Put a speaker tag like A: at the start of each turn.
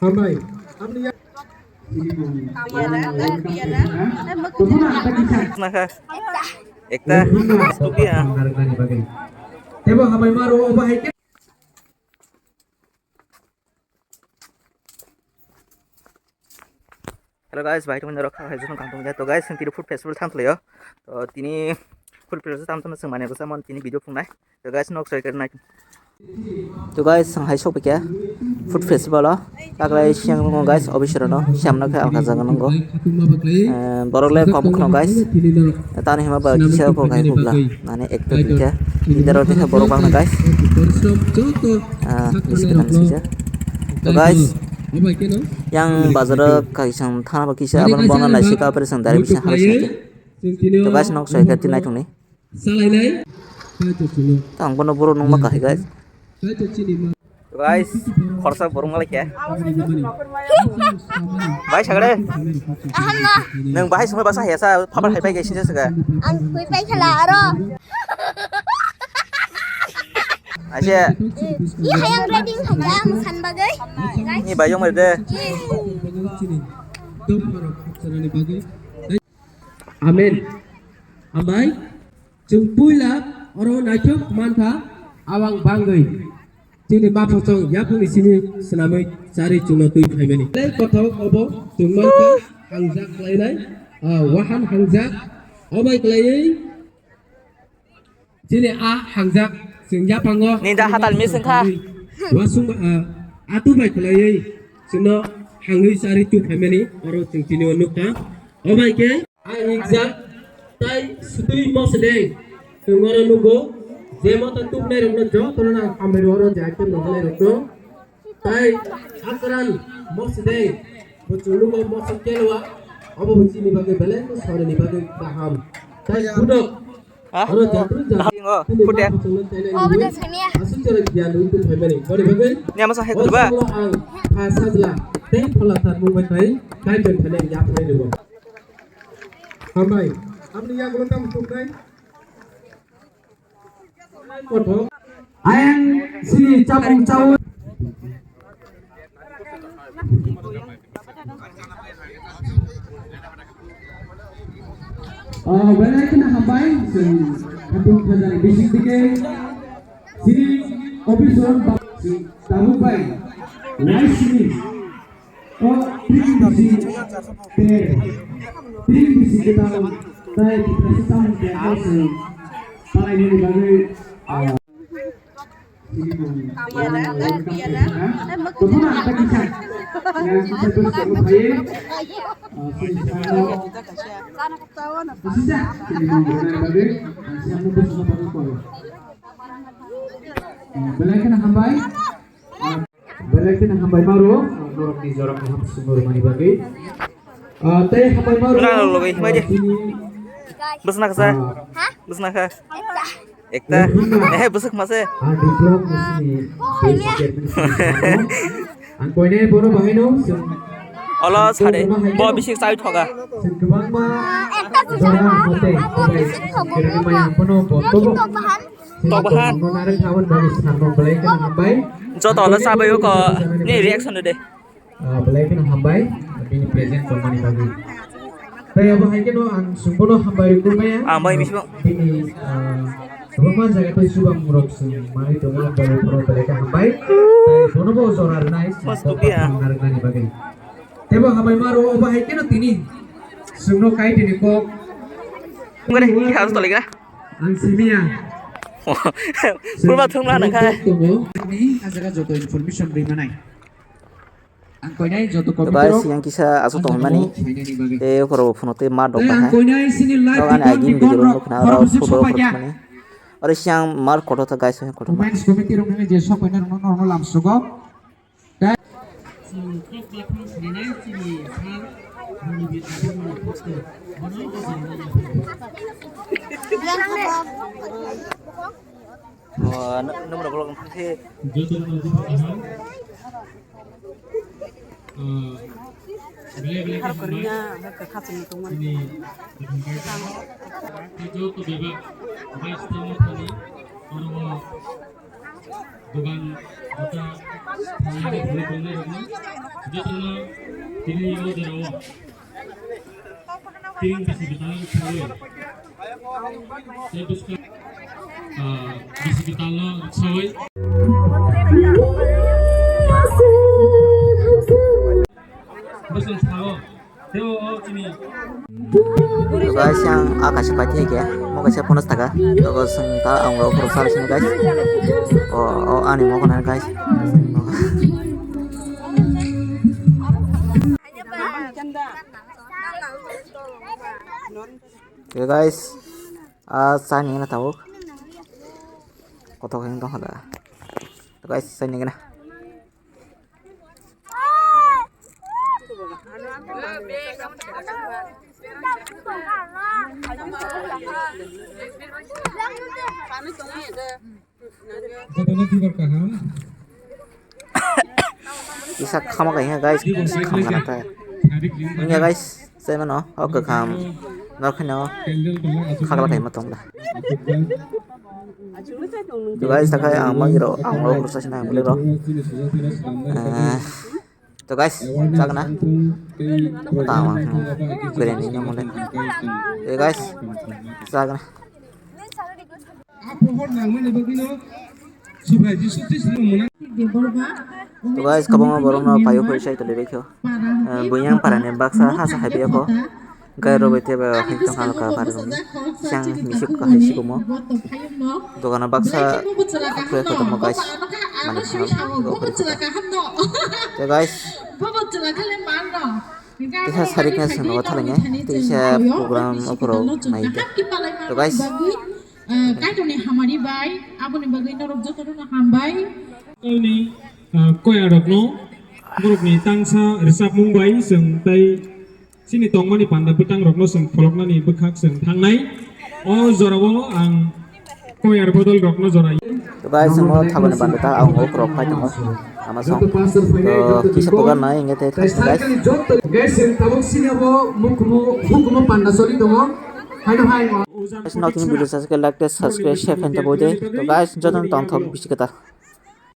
A: Hambai. Amni ya.
B: Naka. Ekta. Stupia.
A: Tebo hambai maro bahai ke.
B: Hello guys, baik teman rokha hai jong kampung ja to guys sing tiri food festival thamtlayo to tini food festival thamtna sing mane gosa mon tini video fungnai to guys nok sai karnai to guys sang hai sok pekya food festival taklai siang ngo guys obisro no siamna kha alka jaga nongo borokle kom khno guys tani hema ba kisa ko gai hubla mane ekta dita idaro dekha borok bangna guys biskutan sija to guys yang bazar kaisang thana bakisa aban bana naisi ka operation dari bisa halis nake to guys nok sai ka tinai thungni tang bono boro nong maka guys to guys khorsa borong ngalek ya bai sagade nang bahai semua bahasa hesa phabar hai bai gaisi jasaga
C: ang kui pai khala aro
B: aja
C: iya hayang reading haja makan bagai
B: ini bayong merde
A: Amin. Ambai. Jumpuila orang naik mantha awang banggai. Sini maaf song ya pun di sini senamai cari cuma tuh kayak ini. Kau obo jumpa hangjak lainai, wahan hangjak, obai lain. Sini hangjak sehingga panggo.
B: ni dah hatal mi sengkha
A: Wasung atu baik lain. Sino hangi cari tuh kayak ini orang sini wanita. Obai ke hangjak tai sutui mau sedeng. Tunggu nunggu. Jema tentu benar benar jauh karena kami orang jahat mengenai itu. Tai akaran mosdeh, berculu mau mosdeh keluar. Apa begini ni bagai belen, sore ni bagai paham. Tai budak. Orang jatuh
B: Ngo, food ya.
C: oh betul sini ya
A: Asyik cara dia untuk family. Bagi bagai.
B: Ni ama sahe ko ba
A: Pasal lah. Teh pelatihan mumbai kai, kai bentuknya yang apa ini? Hambai. Amni yang belum tahu mumbai. Ayang sini capung cawu. Banyak kena hambai. Untuk kerja bisik dikit. Sini office orang tahu baik. Nice sini. Oh, bisi kita tahu kita tahu para ini dibangun. Balikin hambai maru, norok di jorok ham sumur mani bagi. Teh hambai maru.
B: Nah, lo gai aja. Besna ka sa? Besna ka? Ekta. Besok mase.
A: Diplom sini. Angko ini bono bahino.
B: Ola sade. Bo bisik sai thoga.
A: Kebang ma.
C: ekta
A: Jorok hote. Kira ma yang penuh foto.
B: Tobahan.
A: Menarik kawan bagi sanong balikin hambai.
B: Jo to la sa bayo ko ni reaction de.
A: Balikin hambai. Ini present mani bagi. Tapi apa lagi no ang sumpuno hambai kumaya.
B: Ambai mismo.
A: Ini rumah jaga tu subang murok sih. Mari dongeng baru pro balikin hambai. Tapi bono bawa sorar nice.
B: Mas tupia.
A: Menarik mani bagi. Tapi hambai maru apa lagi no tini. Sumno kai tini ko.
B: Ngare ki harus to lagi na.
A: Ang simia.
B: Purba thungla na khai.
A: Ini ajaga joto information beri mana? Angkonya joto
B: To guys yang kisah asu to mani te koro phonote ma dok ba hai
A: angkonya sini live
B: to ane agin video ro khna ro photo mani ore siang mar koto ta guys koto ma
A: Women's committee rum je sok koina normal lamsugo
B: oh nomor bolong phe har karinya mereka khasin tuman
D: goban jota thangani bhuli bonai rokno jotono tini moderao ting bisi bitang thawi sai buska bisi bitalo sawai Betul tahu. Teo ini.
B: तो guys yang आकाश पाती है क्या mau kasih bonus taga तो guys ta ang lo pro sal sini guys oh ani mau kena guys ya guys saya ini na tahu kotor yang tuh ada तो guys saya ini na bisa kamu kayaknya guys kamu kan apa ya guys saya mana oh ke kamu nolnya kagak kayak matong dah tuh guys tak kayak ang magiro ang lo proses na boleh bro tuh guys tak na tahu keren ini mulai tuh guys tak na तो guys kabang borong na payo ko siya ito lirikyo bunyang para ne baksa hasa habi ako gay robete ba hintong halo ka para nung siyang misuk ka hisi ko mo to kana baksa ako ko tamo guys manis no to guys Tisa sariknya semua thalanya tisa program okoro naik to guys
E: cái trong này hamari bay abu ni bagai norok joto na hambai
D: Ni koya rokno grup ni tangsa resap Mumbai seng tai sini tongma ni panda betang rokno seng folokna ni bekhak seng thangnai o jorawo ang koya bodol rokno jorai
B: तो guys semua thaban bandata ang okoro phai tong ama song to kisa program na inge te guys
A: guys tabuk sini abo hukumo panda soli dongo hai no hai
B: guys now tingin video subscribe like subscribe share and to guys joton tong thok bisi kata